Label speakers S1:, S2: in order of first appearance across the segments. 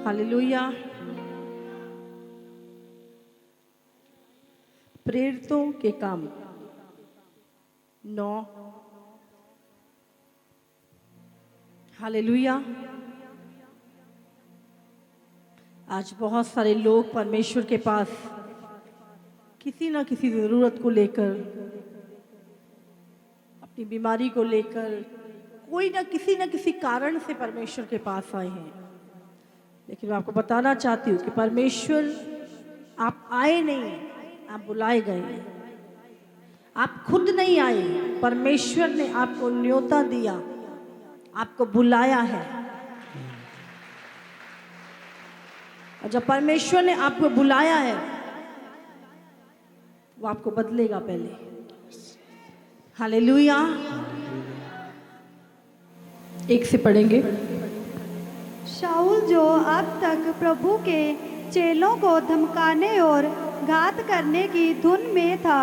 S1: Hallelujah. प्रेरितों के काम 9। हालेलुया। आज बहुत सारे लोग परमेश्वर के पास किसी ना किसी ज़रूरत को लेकर, अपनी बीमारी को लेकर, कोई ना किसी कारण से परमेश्वर के पास आए हैं। लेकिन मैं आपको बताना चाहती हूँ कि परमेश्वर, आप आए नहीं, आप बुलाए गए हैं। आप खुद नहीं आए, परमेश्वर ने आपको न्योता दिया, आपको बुलाया है। और जब परमेश्वर ने आपको बुलाया है, वो आपको बदलेगा पहले। हालेलुया। एक से पढ़ेंगे।
S2: शाऊल जो अब तक प्रभु के चेलों को धमकाने और घात करने की धुन में था,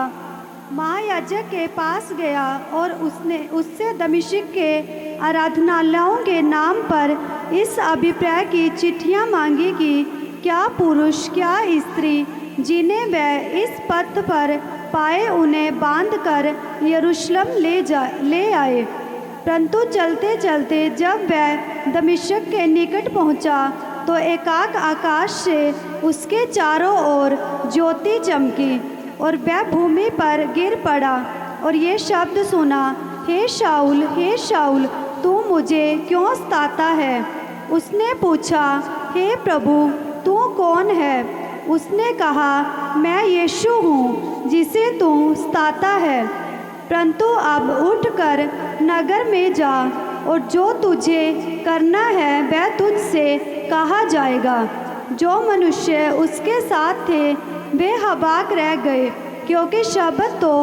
S2: महायाजक के पास गया और उससे दमिश्क के आराधनालयों के नाम पर इस अभिप्राय की चिट्ठियां मांगी कि क्या पुरुष क्या स्त्री जिन्हें वह इस पथ पर पाए उन्हें बांधकर यरूशलेम ले आए। परंतु चलते चलते जब वह दमिश्क के निकट पहुंचा तो एकाक आकाश से उसके चारों ओर ज्योति चमकी और वह भूमि पर गिर पड़ा और ये शब्द सुना, हे शाऊल, तू मुझे क्यों सताता है? उसने पूछा, हे प्रभु, तू कौन है? उसने कहा, मैं यीशु हूँ जिसे तू सताता है। परंतु अब उठकर नगर में जा और जो तुझे करना है वह तुझसे कहा जाएगा। जो मनुष्य उसके साथ थे वे हबाक रह गए, क्योंकि शब्द तो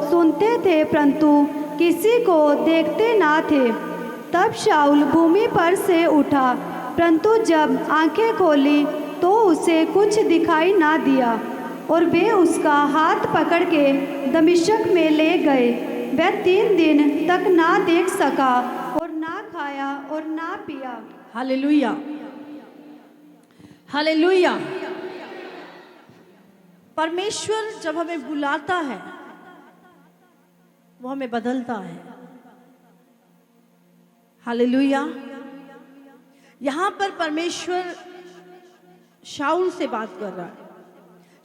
S2: सुनते थे परंतु किसी को देखते ना थे। तब शाऊल भूमि पर से उठा, परंतु जब आंखें खोली तो उसे कुछ दिखाई ना दिया और वे उसका हाथ पकड़ के दमिश्क में ले गए। वह 3 दिन तक ना देख सका और ना खाया और ना पिया।
S1: Hallelujah, hallelujah. परमेश्वर जब हमें बुलाता है वो हमें बदलता है। हालेलुया। यहां पर परमेश्वर शाऊल से बात कर रहा है।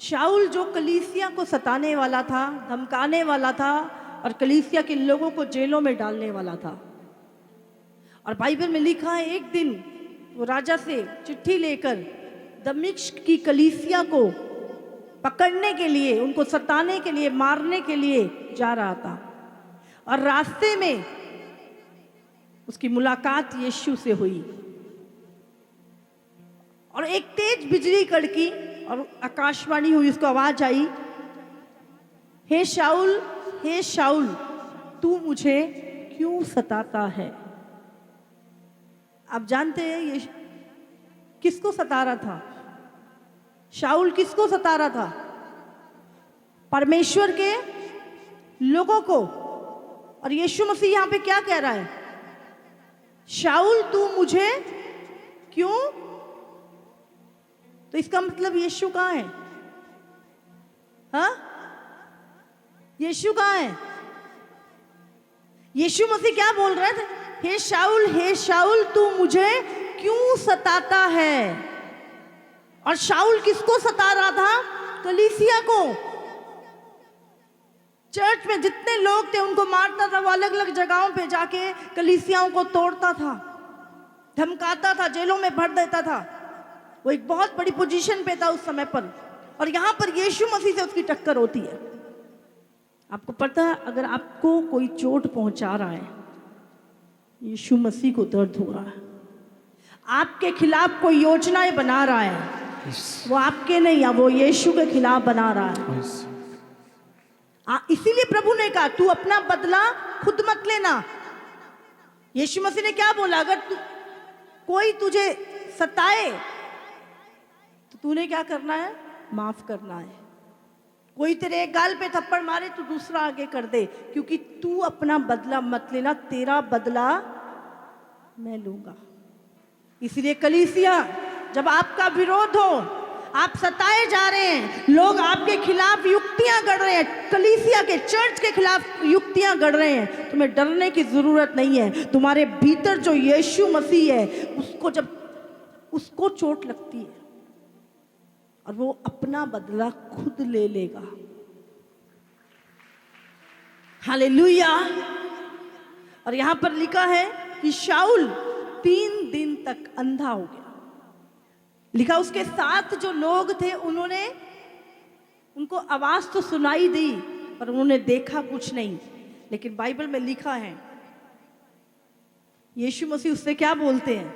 S1: शाऊल जो कलीसिया को सताने वाला था, धमकाने वाला था और कलीसिया के लोगों को जेलों में डालने वाला था। और बाइबल में लिखा है, एक दिन वो राजा से चिट्ठी लेकर दमिश्क की कलीसिया को पकड़ने के लिए, उनको सताने के लिए, मारने के लिए जा रहा था। और रास्ते में उसकी मुलाकात यीशु से हुई और एक तेज बिजली कड़की और आकाशवाणी हुई, उसको आवाज आई, हे शाऊल, तू मुझे क्यों सताता है? आप जानते हैं ये किसको सता रहा था? शाऊल किसको सता रहा था? परमेश्वर के लोगों को। और यीशु मसीह यहां पे क्या कह रहा है? शाऊल, तू मुझे क्यों? तो इसका मतलब यीशु कहाँ है? हाँ, यीशु कहाँ है? यीशु मसीह क्या बोल रहे थे? हे शाऊल, तू मुझे क्यों सताता है? और शाऊल किसको सता रहा था? कलीसिया को। चर्च में जितने लोग थे उनको मारता था। वो अलग अलग जगहों पे जाके कलीसियाओं को तोड़ता था, धमकाता था, जेलों में भर देता था। वो एक बहुत बड़ी पोजीशन पे था उस समय पर। और यहां पर यीशु मसीह से उसकी टक्कर होती है। आपको पता है, अगर आपको कोई चोट पहुंचा रहा है, यीशु मसीह को दर्द हो रहा है। आपके खिलाफ कोई योजनाएं बना रहा है, वो आपके नहीं, वो यीशु के खिलाफ बना रहा है। इसीलिए प्रभु ने कहा, तू अपना बदला खुद मत लेना। यीशु मसीह ने क्या बोला? अगर कोई तुझे सताए तो तूने क्या करना है? माफ करना है। कोई तेरे एक गाल पे थप्पड़ मारे तो दूसरा आगे कर दे, क्योंकि तू अपना बदला मत लेना, तेरा बदला मैं लूंगा। इसलिए कलीसिया जब आपका विरोध हो, आप सताए जा रहे हैं, लोग आपके खिलाफ युक्तियां गढ़ रहे हैं, कलीसिया के चर्च के खिलाफ युक्तियां गढ़ रहे हैं, तुम्हें डरने की जरूरत नहीं है। तुम्हारे भीतर जो यीशु मसीह है, उसको चोट लगती है और वो अपना बदला खुद ले लेगा। हालेलुया। और यहां पर लिखा है कि शाऊल 3 दिन तक अंधा हो गया। लिखा उसके साथ जो लोग थे उनको आवाज तो सुनाई दी पर उन्होंने देखा कुछ नहीं। लेकिन बाइबल में लिखा है यीशु मसीह उससे क्या बोलते हैं,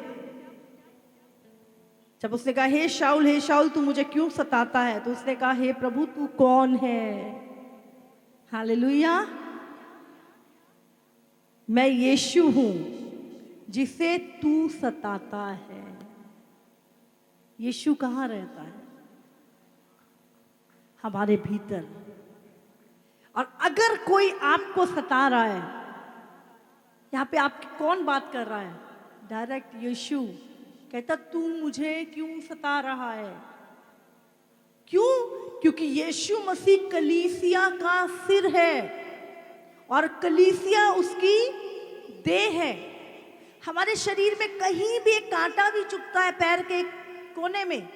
S1: जब उसने कहा हे शाऊल तू मुझे क्यों सताता है, तो उसने कहा हे प्रभु तू कौन है। हालेलुया। मैं यीशु हूं जिसे तू सताता है। यीशु कहाँ रहता है? हमारे भीतर। और अगर कोई आपको सता रहा है, यहां पे आपकी कौन बात कर रहा है? डायरेक्ट यीशु कहता तू मुझे क्यों सता रहा है? क्यों? क्योंकि यीशु मसीह कलीसिया का सिर है और कलीसिया उसकी देह है। हमारे शरीर में कहीं भी एक कांटा भी चुभता है, पैर के कोने में,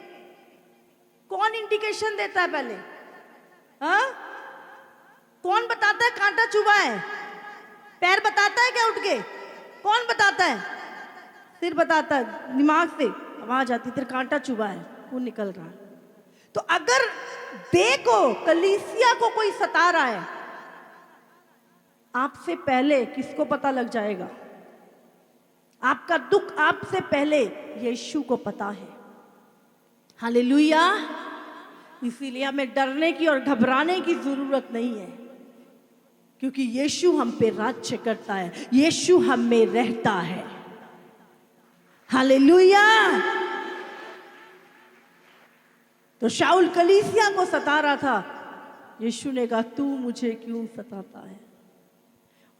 S1: कौन इंडिकेशन देता है पहले? हाँ? कौन बताता है कांटा चुभा है? पैर बताता है क्या उठ के? कौन बताता है? सिर बताता है, दिमाग से आवाज आती तेरे कांटा चुभा है, खून निकल रहा है। तो अगर देह को, कलीसिया को कोई सता रहा है, आपसे पहले किसको पता लग जाएगा? आपका दुख आपसे पहले यीशु को पता है। हालेलुया। इसीलिए हमें डरने की और घबराने की जरूरत नहीं है, क्योंकि यीशु हम पे राज्य करता है, यीशु हम में रहता है। हालेलुया। तो शाऊल कलीसिया को सता रहा था, यीशु ने कहा तू मुझे क्यों सताता है?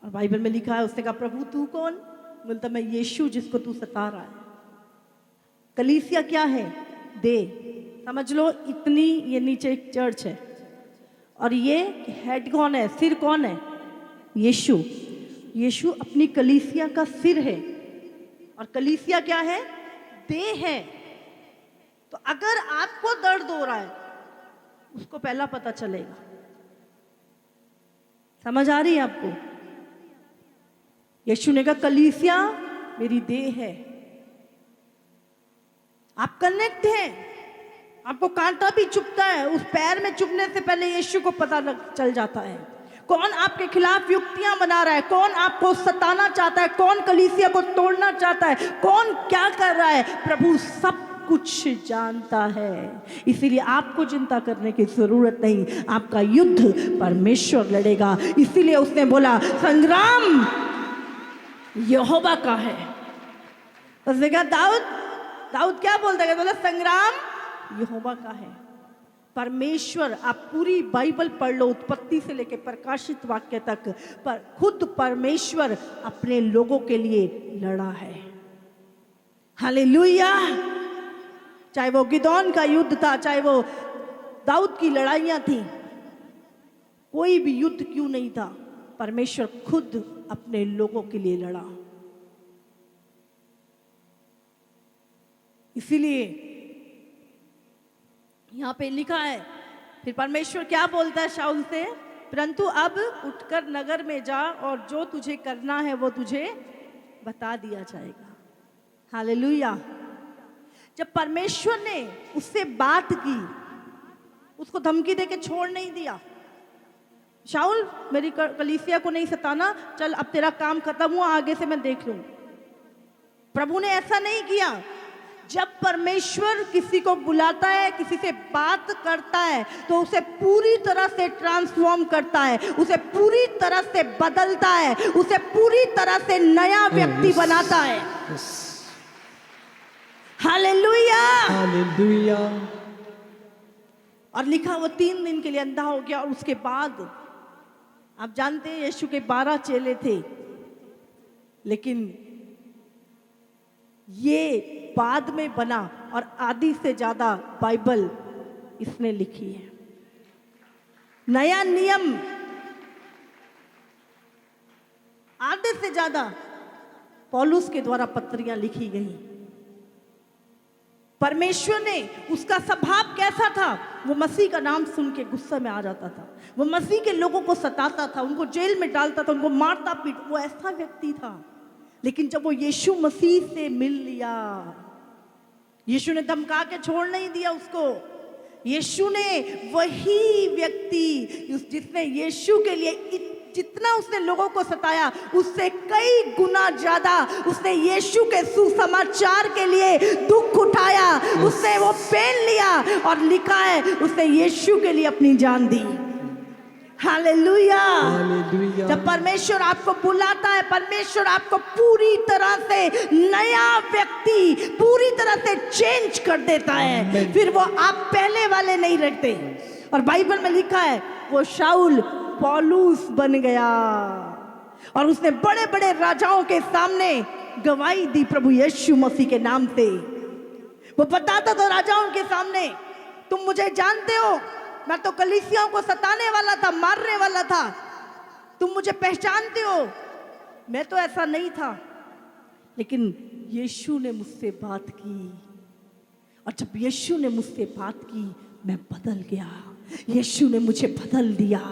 S1: और बाइबल में लिखा है उसने कहा प्रभु तू कौन? बोलता मैं यीशु जिसको तू सता रहा है। कलीसिया क्या है? दे। समझ लो इतनी, ये नीचे एक चर्च है और ये हेड कौन है? सिर कौन है? यीशु। यीशु अपनी कलीसिया का सिर है और कलीसिया क्या है? देह है। तो अगर आपको दर्द हो रहा है, उसको पहला पता चलेगा। समझ आ रही है आपको? यीशु ने कहा कलीसिया मेरी देह है। आप कनेक्ट हैं। आपको कांटा भी चुभता है, उस पैर में चुभने से पहले यीशु को पता चल जाता है कौन आपके खिलाफ युक्तियां बना रहा है, कौन आपको सताना चाहता है, कौन कलीसिया को तोड़ना चाहता है, कौन क्या कर रहा है। प्रभु सब कुछ जानता है, इसीलिए आपको चिंता करने की जरूरत नहीं। आपका युद्ध परमेश्वर लड़ेगा। इसीलिए उसने बोला संग्राम यहोवा का है। उसने कहा दाऊद क्या बोलता है? बोला संग्राम यहोवा का है। परमेश्वर, आप पूरी बाइबल पढ़ लो, उत्पत्ति से लेकर प्रकाशित वाक्य तक, पर खुद परमेश्वर अपने लोगों के लिए लड़ा है। हालेलुया। चाहे वो गिदोन का युद्ध था, चाहे वो दाऊद की लड़ाइयां थी, कोई भी युद्ध क्यों नहीं था, परमेश्वर खुद अपने लोगों के लिए लड़ा। इसीलिए यहां पे लिखा है, फिर परमेश्वर क्या बोलता है शाऊल से? परंतु अब उठकर नगर में जा और जो तुझे करना है वो तुझे बता दिया जाएगा। हालेलुया। जब परमेश्वर ने उससे बात की, उसको धमकी देके छोड़ नहीं दिया। शाऊल मेरी कलीसिया को नहीं सताना, चल अब तेरा काम खत्म हुआ, आगे से मैं देख लूं। प्रभु ने ऐसा नहीं किया। जब परमेश्वर किसी को बुलाता है, किसी से बात करता है, तो उसे पूरी तरह से ट्रांसफॉर्म करता है, उसे पूरी तरह से बदलता है, उसे पूरी तरह से नया व्यक्ति बनाता है। हालेलुया।
S3: हालेलुया।
S1: और लिखा वो 3 दिन के लिए अंधा हो गया। और उसके बाद आप जानते हैं यीशु के 12 चेले थे, लेकिन ये बाद में बना और आधी से ज्यादा बाइबल इसने लिखी है। नया नियम आधे से ज्यादा पौलुस के द्वारा पत्रियां लिखी गई। परमेश्वर ने, उसका स्वभाव कैसा था, वो मसीह का नाम सुन के गुस्सा में आ जाता था, वो मसीह के लोगों को सताता था, उनको जेल में डालता था, उनको मारता पीट, वो ऐसा व्यक्ति था। लेकिन जब वो यीशु मसीह से मिल लिया, यीशु ने धमका के छोड़ नहीं दिया उसको। यीशु ने, वही व्यक्ति जिसने यीशु के लिए जितना उसने लोगों को सताया, उससे कई गुना ज्यादा उसने यीशु के सुसमाचार के लिए दुख उठाया, उसने वो पेन लिया और लिखा है उसने यीशु के लिए अपनी जान दी। हालेलुया। जब परमेश्वर आपको बुलाता है, परमेश्वर आपको पूरी तरह से नया व्यक्ति, पूरी तरह से चेंज कर देता है। फिर वो आप पहले वाले नहीं रखते। और बाइबल में लिखा है वो शाऊल पौलुस बन गया और उसने बड़े बड़े राजाओं के सामने गवाही दी प्रभु यीशु मसीह के नाम से। वो बताता था राजाओं के सामने, तुम मुझे जानते हो, मैं तो कलीसियाओं को सताने वाला था, मारने वाला था, तुम मुझे पहचानते हो, मैं तो ऐसा नहीं था। लेकिन यीशु ने मुझसे बात की और जब यीशु ने मुझसे बात की मैं बदल गया, यीशु ने मुझे बदल दिया।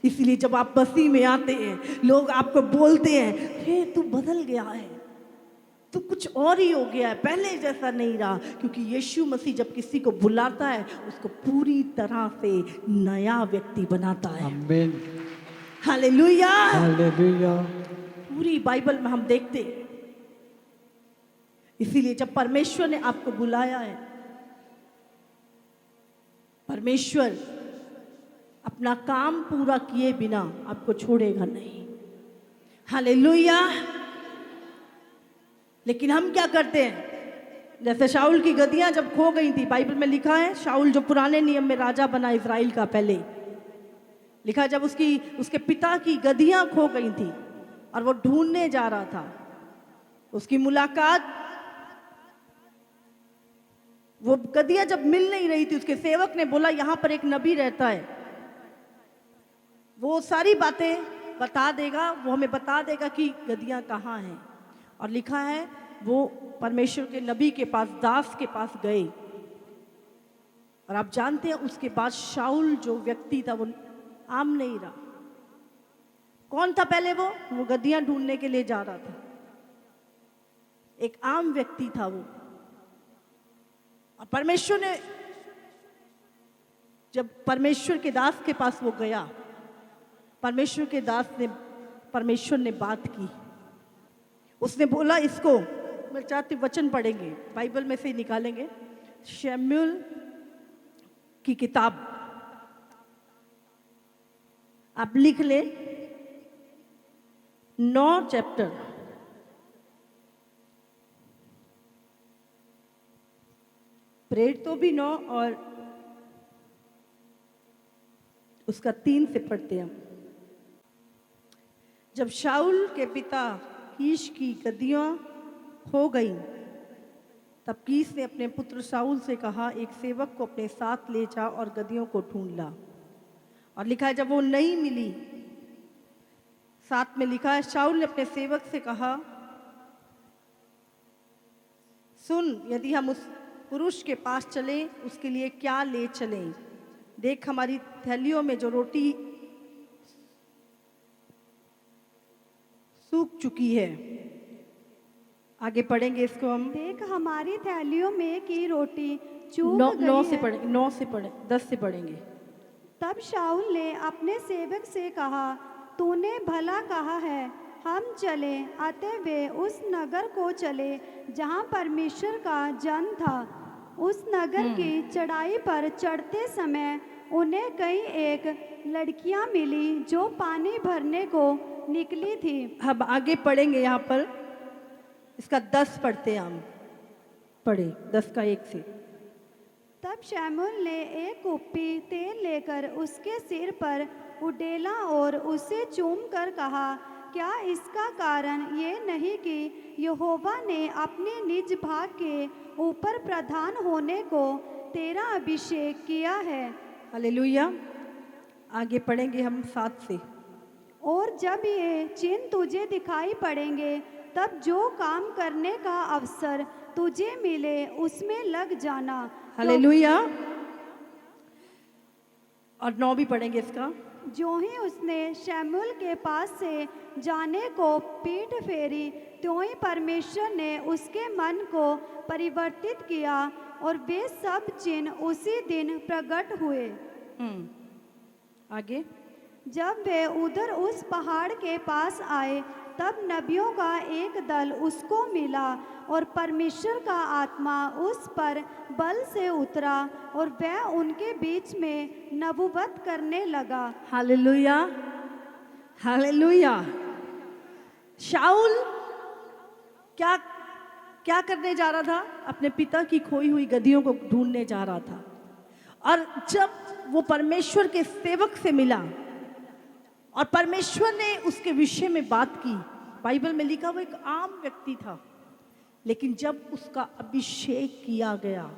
S1: इसलिए जब आप मसीह में आते हैं, लोग आपको बोलते हैं, हे तू बदल गया है, तू कुछ और ही हो गया है, पहले जैसा नहीं रहा। क्योंकि यीशु मसीह जब किसी को बुलाता है, उसको पूरी तरह से नया व्यक्ति बनाता है।
S3: आमीन।
S1: हालेलुया।
S3: हालेलुया।
S1: पूरी बाइबल में हम देखते हैं। इसीलिए जब परमेश्वर ने आपको बुलाया है, परमेश्वर अपना काम पूरा किए बिना आपको छोड़ेगा नहीं। हालेलुया। लेकिन हम क्या करते हैं, जैसे शाऊल की गद्दियां जब खो गई थी, बाइबल में लिखा है शाऊल जो पुराने नियम में राजा बना इज़राइल का, पहले लिखा जब उसके पिता की गद्दियां खो गई थी और वो ढूंढने जा रहा था, उसकी मुलाकात, वो गद्दियां जब मिल नहीं रही थी, उसके सेवक ने बोला यहां पर एक नबी रहता है, वो सारी बातें बता देगा, वो हमें बता देगा कि गद्दियां कहाँ हैं। और लिखा है वो परमेश्वर के नबी के पास, दास के पास गए। और आप जानते हैं उसके बाद शाऊल जो व्यक्ति था वो आम नहीं रहा। कौन था पहले? वो गद्दियां ढूंढने के लिए जा रहा था, एक आम व्यक्ति था वो। और परमेश्वर ने, जब परमेश्वर के दास के पास वो गया, परमेश्वर के दास ने, परमेश्वर ने बात की, उसने बोला इसको, मैं चाहती वचन पढ़ेंगे, बाइबल में से ही निकालेंगे, शमूएल की किताब आप लिख ले, 9 चैप्टर, प्रेरित तो भी 9 और उसका 3 से पढ़ते हैं हम। जब शाऊल के पिता कीश की गद्दियां खो गई, तब कीश ने अपने पुत्र शाऊल से कहा, एक सेवक को अपने साथ ले जा और गद्दियों को ढूंढ ला। और लिखा है जब वो नहीं मिली, साथ में लिखा है शाऊल ने अपने सेवक से कहा, सुन, यदि हम उस पुरुष के पास चलें, उसके लिए क्या ले चलें? देख हमारी थैलियों में जो रोटी सूख चुकी है। आगे पढ़ेंगे इसको हम।
S2: देख हमारी थैलियों में की रोटी चूक
S1: 9
S2: गई
S1: से
S2: है।
S1: पढ़ेंगे, 9 से पढ़े, 10 से पढ़ेंगे।
S2: तब शाऊल ने अपने सेवक से कहा, तूने भला कहा है, हम चले। अतः वे उस नगर को चले जहाँ परमेश्वर का जन था। उस नगर की चढ़ाई पर चढ़ते समय उन्हें कई एक लड़कियां मिली जो पानी भरने को निकली थी।
S1: अब आगे पढ़ेंगे, यहाँ पर इसका 10 पढ़ते हैं हम। पढ़े 10 का 1 से।
S2: तब शमूएल ने एक कुप्पी तेल लेकर उसके सिर पर उडेला और उसे चूम कर कहा, क्या इसका कारण ये नहीं कि यहोवा ने अपने निज भाग के ऊपर प्रधान होने को तेरा अभिषेक किया है।
S1: हालेलुया। आगे पढ़ेंगे हम 7 से।
S2: और जब ये चिन्ह तुझे दिखाई पड़ेंगे तब जो काम करने का अवसर तुझे मिले उसमें लग जाना।
S1: हालेलुया। और 9 भी पढ़ेंगे इसका।
S2: जो ही उसने शमूएल के पास से जाने को पीठ फेरी, त्यों ही परमेश्वर ने उसके मन को परिवर्तित किया और वे सब चिन्ह उसी दिन प्रकट हुए।
S1: आगे।
S2: जब वे उधर उस पहाड़ के पास आए तब नबियों का एक दल उसको मिला और परमेश्वर का आत्मा उस पर बल से उतरा और वह उनके बीच में नबूवत करने लगा।
S1: हालेलुया। हालेलुया। शाऊल क्या क्या करने जा रहा था? अपने पिता की खोई हुई गदहियों को ढूंढने जा रहा था। और जब वो परमेश्वर के सेवक से मिला और परमेश्वर ने उसके विषय में बात की, बाइबल में लिखा वो एक आम व्यक्ति था, लेकिन जब उसका अभिषेक किया गया,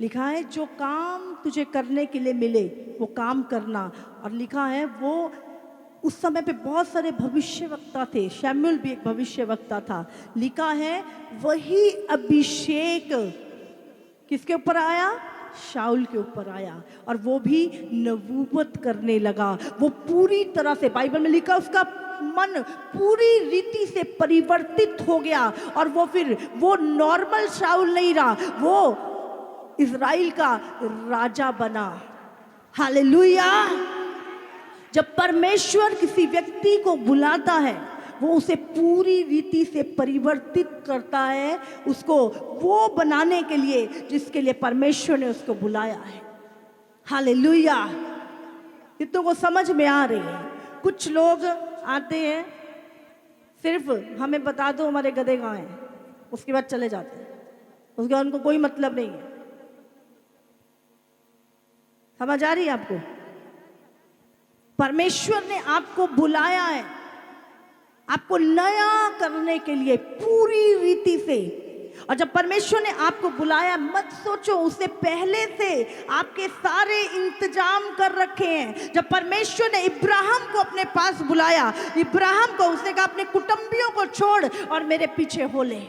S1: लिखा है जो काम तुझे करने के लिए मिले वो काम करना। और लिखा है वो उस समय पे बहुत सारे भविष्यवक्ता थे, शमूएल भी एक भविष्यवक्ता था। लिखा है वही अभिषेक किसके ऊपर आया? शाऊल के ऊपर आया और वो भी नबूवत करने लगा। वो पूरी तरह से, बाइबल में लिखा, उसका मन पूरी रीति से परिवर्तित हो गया और वो नॉर्मल शाऊल नहीं रहा, वो इज़राइल का राजा बना। हालेलुया। जब परमेश्वर किसी व्यक्ति को बुलाता है वो उसे पूरी रीति से परिवर्तित करता है, उसको वो बनाने के लिए जिसके लिए परमेश्वर ने उसको बुलाया है। हालेलुया। कितनों को समझ में आ रही है? कुछ लोग आते हैं, सिर्फ हमें बता दो हमारे गधे कहाँ हैं, उसके बाद चले जाते हैं, उसके बाद उनको कोई मतलब नहीं है। समझ आ रही है आपको? परमेश्वर ने आपको बुलाया है आपको नया करने के लिए पूरी रीति से। और जब परमेश्वर ने आपको बुलाया, मत सोचो, उससे पहले से आपके सारे इंतजाम कर रखे हैं। जब परमेश्वर ने इब्राहिम को अपने पास बुलाया, इब्राहिम को उसने कहा अपने कुटुंबियों को छोड़ और मेरे पीछे हो ले।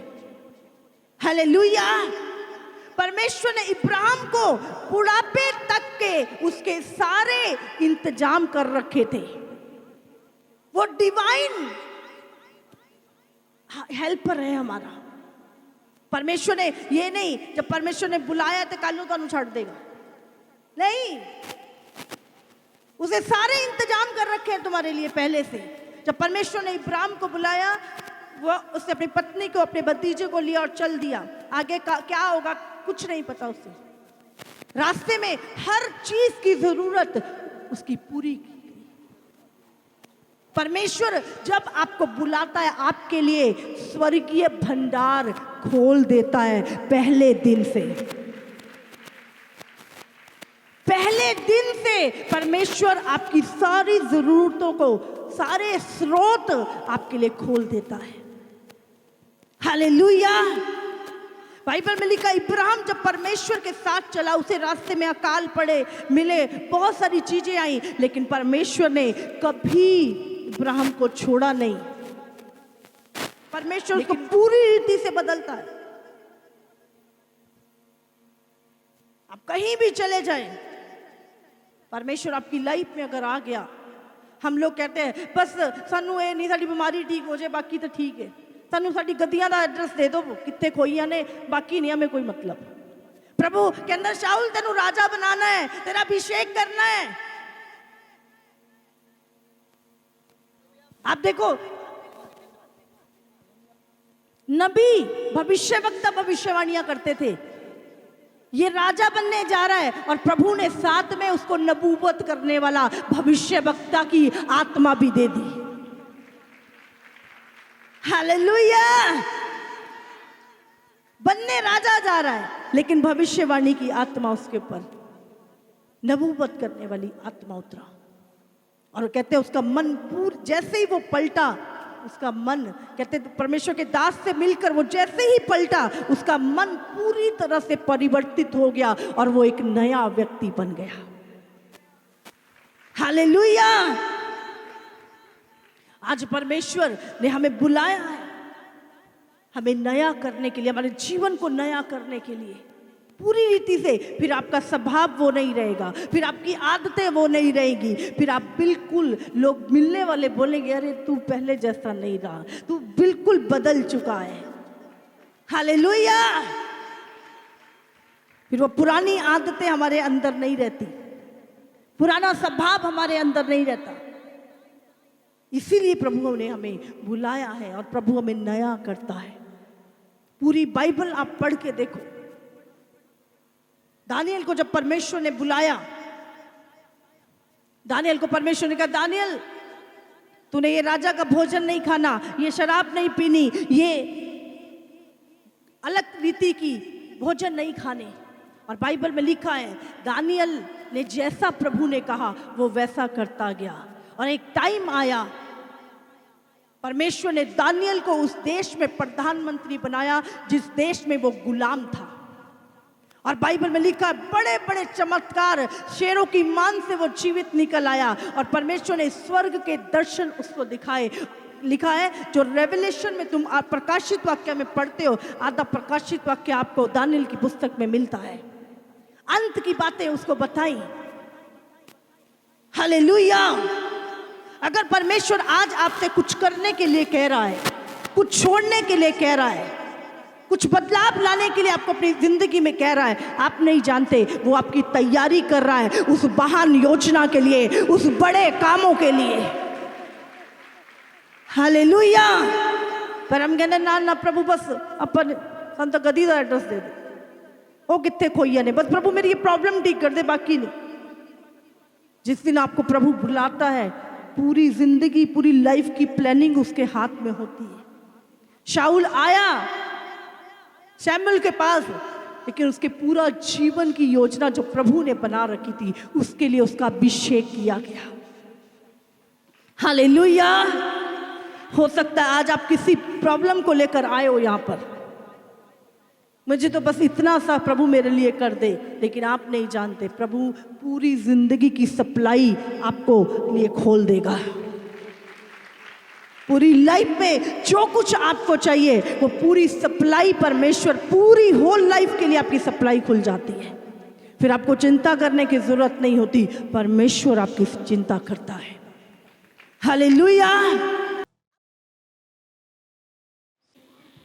S1: हालेलुया। परमेश्वर ने इब्राहिम को बुढ़ापे तक के उसके सारे इंतजाम कर रखे थे। वो डिवाइन हेल्पर है हमारा। परमेश्वर ने ये नहीं, जब परमेश्वर ने बुलाया तो कालू कानू छाड़ देगा, नहीं, उसे सारे इंतजाम कर रखे हैं तुम्हारे लिए पहले से। जब परमेश्वर ने इब्राहिम को बुलाया, वो उसने अपनी पत्नी को, अपने भतीजे को लिया और चल दिया। आगे का क्या होगा कुछ नहीं पता उसे। रास्ते में हर चीज की जरूरत उसकी पूरी की। परमेश्वर जब आपको बुलाता है आपके लिए स्वर्गीय भंडार खोल देता है पहले दिन से। पहले दिन से परमेश्वर आपकी सारी जरूरतों को, सारे स्रोत आपके लिए खोल देता है। हालेलुया। बाइबल में लिखा इब्राहिम जब परमेश्वर के साथ चला, उसे रास्ते में अकाल पड़े, मिले, बहुत सारी चीजें आई, लेकिन परमेश्वर ने कभी इब्राहिम को छोड़ा नहीं। परमेश्वर उसको पूरी रीति से बदलता है। आप कहीं भी चले जाएं, परमेश्वर आपकी लाइफ में अगर आ गया, हम लोग कहते हैं बस सानू ये नहीं, साड़ी बीमारी ठीक हो जाए, बाकी तो ठीक है, सानू साड़ी गद्दियां दा एड्रेस दे दो कितने खोइयां ने, बाकी नहीं हमें कोई मतलब। प्रभु के अंदर शाऊल तेनू राजा बनाना है, तेरा अभिषेक करना है। आप देखो, नबी भविष्यवक्ता भविष्यवाणियां करते थे, ये राजा बनने जा रहा है, और प्रभु ने साथ में उसको नबूवत करने वाला भविष्यवक्ता की आत्मा भी दे दी। हालेलुया। बनने राजा जा रहा है, लेकिन भविष्यवाणी की आत्मा उसके ऊपर, नबूवत करने वाली आत्मा उतरा। और कहते हैं उसका मन जैसे ही वो पलटा, उसका मन, कहते परमेश्वर के दास से मिलकर वो जैसे ही पलटा, उसका मन पूरी तरह से परिवर्तित हो गया और वो एक नया व्यक्ति बन गया। हालेलुया। आज परमेश्वर ने हमें बुलाया है, हमें नया करने के लिए, हमारे जीवन को नया करने के लिए पूरी रीति से। फिर आपका स्वभाव वो नहीं रहेगा, फिर आपकी आदतें वो नहीं रहेगी, फिर आप बिल्कुल, लोग मिलने वाले बोलेंगे अरे तू पहले जैसा नहीं रहा, तू बिल्कुल बदल चुका है। हालेलुया। फिर वो पुरानी आदतें हमारे अंदर नहीं रहती, पुराना स्वभाव हमारे अंदर नहीं रहता। इसीलिए प्रभु ने हमें बुलाया है और प्रभु हमें नया करता है। पूरी बाइबल आप पढ़ के देखो, दानियल को जब परमेश्वर ने बुलाया, दानियल को परमेश्वर ने कहा दानियल तूने ये राजा का भोजन नहीं खाना, ये शराब नहीं पीनी, ये अलग रीति की भोजन नहीं खाने। और बाइबल में लिखा है दानियल ने जैसा प्रभु ने कहा वो वैसा करता गया। और एक टाइम आया, परमेश्वर ने दानियल को उस देश में प्रधानमंत्री बनाया जिस देश में वो गुलाम था। और बाइबल में लिखा बड़े बड़े चमत्कार, शेरों की मान से वो जीवित निकल आया और परमेश्वर ने स्वर्ग के दर्शन उसको दिखाए। लिखा है जो रेवलेशन में तुम प्रकाशित वाक्य में पढ़ते हो, आधा प्रकाशित वाक्य आपको दानियल की पुस्तक में मिलता है। अंत की बातें उसको बताई। हालेलुया। अगर परमेश्वर आज आपसे कुछ करने के लिए कह रहा है, कुछ छोड़ने के लिए कह रहा है, कुछ बदलाव लाने के लिए आपको अपनी जिंदगी में कह रहा है, आप नहीं जानते वो आपकी तैयारी कर रहा है उस महान योजना के लिए, उस बड़े कामों के लिए। हालेलुया। पर हम कहने ना ना प्रभु बस अपन संत गदी का एड्रेस दे दे, वो कितने खोइया ने, बस प्रभु मेरी ये प्रॉब्लम ठीक कर दे, बाकी नहीं। जिस दिन आपको प्रभु बुलाता है, पूरी जिंदगी, पूरी लाइफ की प्लानिंग उसके हाथ में होती है। शाऊल आया शमूएल के पास, लेकिन उसके पूरा जीवन की योजना जो प्रभु ने बना रखी थी उसके लिए उसका अभिषेक किया गया। हालेलुया। हो सकता है आज आप किसी प्रॉब्लम को लेकर आए हो यहाँ पर, मुझे तो बस इतना सा प्रभु मेरे लिए कर दे, लेकिन आप नहीं जानते प्रभु पूरी जिंदगी की सप्लाई आपको लिए खोल देगा। पूरी लाइफ में जो कुछ आपको चाहिए वो पूरी सप्लाई परमेश्वर, पूरी होल लाइफ के लिए आपकी सप्लाई खुल जाती है। फिर आपको चिंता करने की जरूरत नहीं होती, परमेश्वर आपकी चिंता करता है। हालेलुया।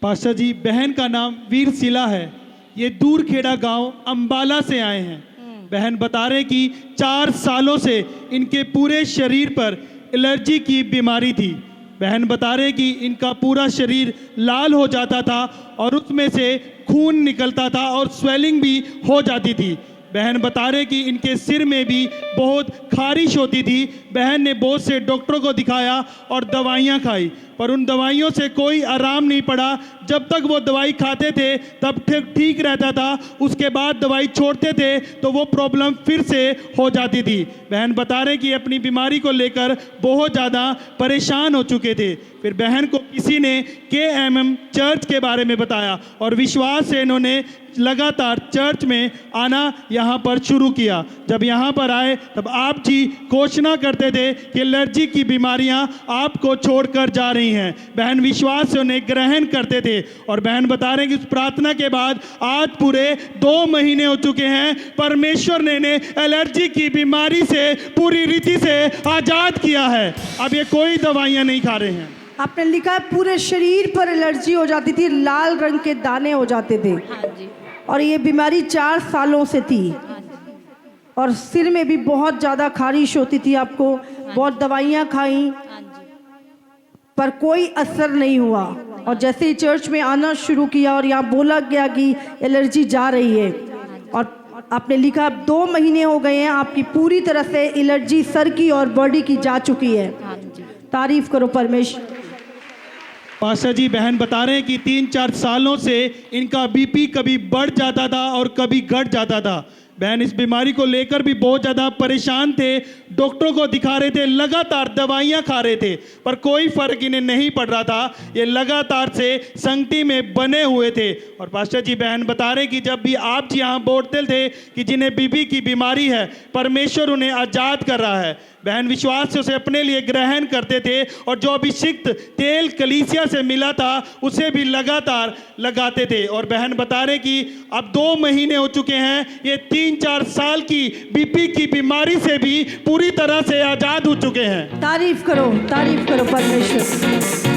S3: पास्टर जी, बहन का नाम वीरशिला है, ये दूरखेड़ा गांव अंबाला से आए हैं। बहन बता रहे कि 4 सालों से इनके पूरे शरीर पर एलर्जी की बीमारी थी। बहन बता रहे कि इनका पूरा शरीर लाल हो जाता था और उसमें से खून निकलता था और स्वेलिंग भी हो जाती थी। बहन बता रहे कि इनके सिर में भी बहुत खारिश होती थी। बहन ने बहुत से डॉक्टरों को दिखाया और दवाइयाँ खाई, पर उन दवाइयों से कोई आराम नहीं पड़ा। जब तक वो दवाई खाते थे तब ठीक रहता था, उसके बाद दवाई छोड़ते थे तो वो प्रॉब्लम फिर से हो जाती थी। बहन बता रहे कि अपनी बीमारी को लेकर बहुत ज़्यादा परेशान हो चुके थे। फिर बहन को किसी ने KMM चर्च के बारे में बताया और विश्वास से इन्होंने लगातार चर्च में आना यहाँ पर शुरू किया। जब यहाँ पर आए तब आप जी घोषणा करते थे कि एलर्जी की बीमारियाँ आपको छोड़कर जा रही हैं। बहन विश्वास से उन्हें ग्रहण करते थे और बहन बता रहे हैं कि उस प्रार्थना के बाद आज पूरे 2 महीने हो चुके हैं। परमेश्वर ने इन्हें एलर्जी की बीमारी से पूरी रीति से आज़ाद किया है। अब ये कोई दवाइयाँ नहीं खा रहे हैं।
S1: आपने लिखा है पूरे शरीर पर एलर्जी हो जाती थी, लाल रंग के दाने हो जाते थे।
S4: हाँ जी।
S1: और ये बीमारी 4 सालों से थी और सिर में भी बहुत ज़्यादा खारिश होती थी आपको, बहुत दवाइयाँ खाई पर कोई असर नहीं हुआ। और जैसे ही चर्च में आना शुरू किया और यहाँ बोला गया कि एलर्जी जा रही है, और आपने लिखा 2 महीने हो गए हैं, आपकी पूरी तरह से एलर्जी सर की और बॉडी की जा चुकी है। तारीफ करो परमेश्वर।
S3: पास्टर जी, बहन बता रहे हैं कि 3-4 सालों से इनका BP कभी बढ़ जाता था और कभी घट जाता था। बहन इस बीमारी को लेकर भी बहुत ज़्यादा परेशान थे, डॉक्टरों को दिखा रहे थे, लगातार दवाइयाँ खा रहे थे, पर कोई फर्क इन्हें नहीं पड़ रहा था। ये लगातार से संकटी में बने हुए थे। और पास्टर जी, बहन बता रहे कि जब भी आप जी यहाँ बोलते थे कि जिन्हें बीबी की बीमारी है, परमेश्वर उन्हें आज़ाद कर रहा है। बहन विश्वास से उसे अपने लिए ग्रहण करते थे और जो अभिषिक्त तेल कलीसिया से मिला था उसे भी लगातार लगाते थे। और बहन बता रहे कि अब 2 महीने हो चुके हैं, ये 3-4 साल की बीपी की बीमारी से भी पूरी तरह से आज़ाद हो चुके हैं।
S1: तारीफ करो परमेश्वर।